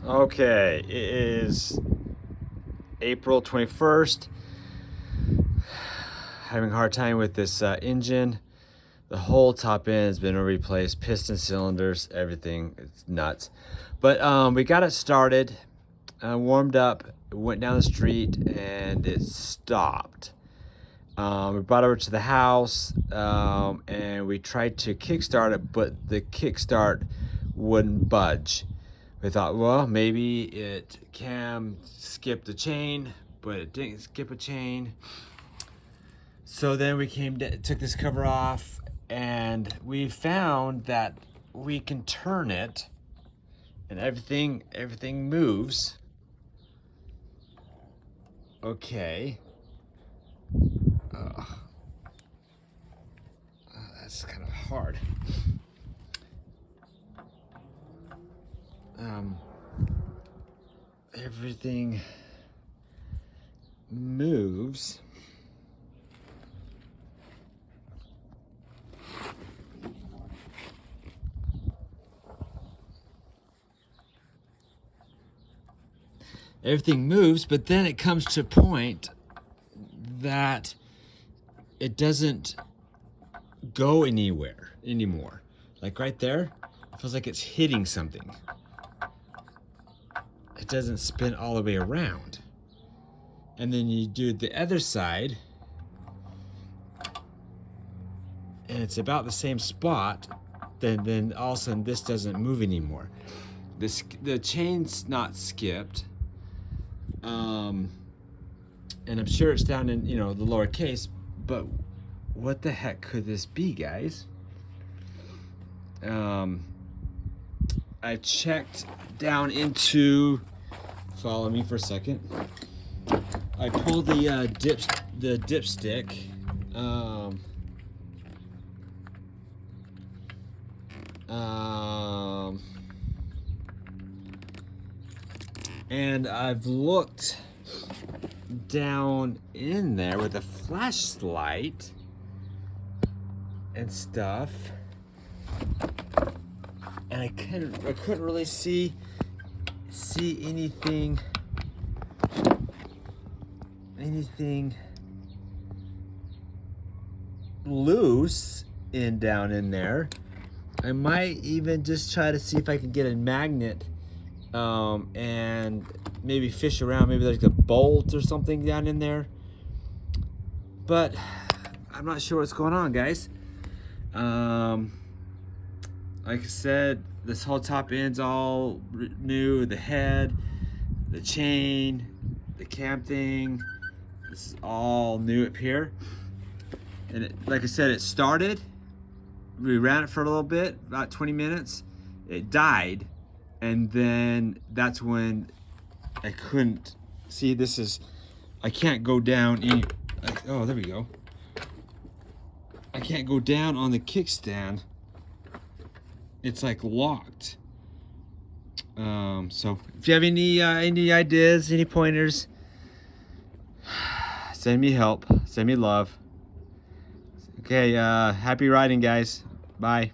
Okay, it is April 21st. Having a hard time with this engine. The whole top end has been replaced, piston cylinders, everything. It's nuts. But we got it started, warmed up, went down the street, and it stopped. We brought it over to the house, and we tried to kickstart it, but the kickstart wouldn't budge. We thought, well, maybe it cam skipped a chain, but it didn't skip a chain. So then we took this cover off, and we found that we can turn it, and everything moves. Okay. That's kind of hard. Everything moves. Everything moves, but then it comes to a point that it doesn't go anywhere anymore. Like right there, it feels like it's hitting something. It doesn't spin all the way around. And then you do the other side, and it's about the same spot. Then all of a sudden this doesn't move anymore. The chain's not skipped. And I'm sure it's down in, the lower case, but what the heck could this be, guys? I checked down into, follow me for a second. I pulled the dipstick. And I've looked down in there with a flashlight and stuff, and I couldn't really see anything loose down in there. I might even just try to see if I can get a magnet and maybe fish around. Maybe there's a bolt or something down in there, but I'm not sure what's going on, guys. Like I said, this whole top end's all new. The head, the chain, the cam thing, this is all new up here. And like I said, it started, we ran it for a little bit, about 20 minutes, it died, and then that's when I couldn't see. I can't go down any, oh, there we go. I can't go down on the kickstand. It's like locked. So if you have any ideas, any pointers, send me help, send me love. Okay, happy riding, guys. Bye.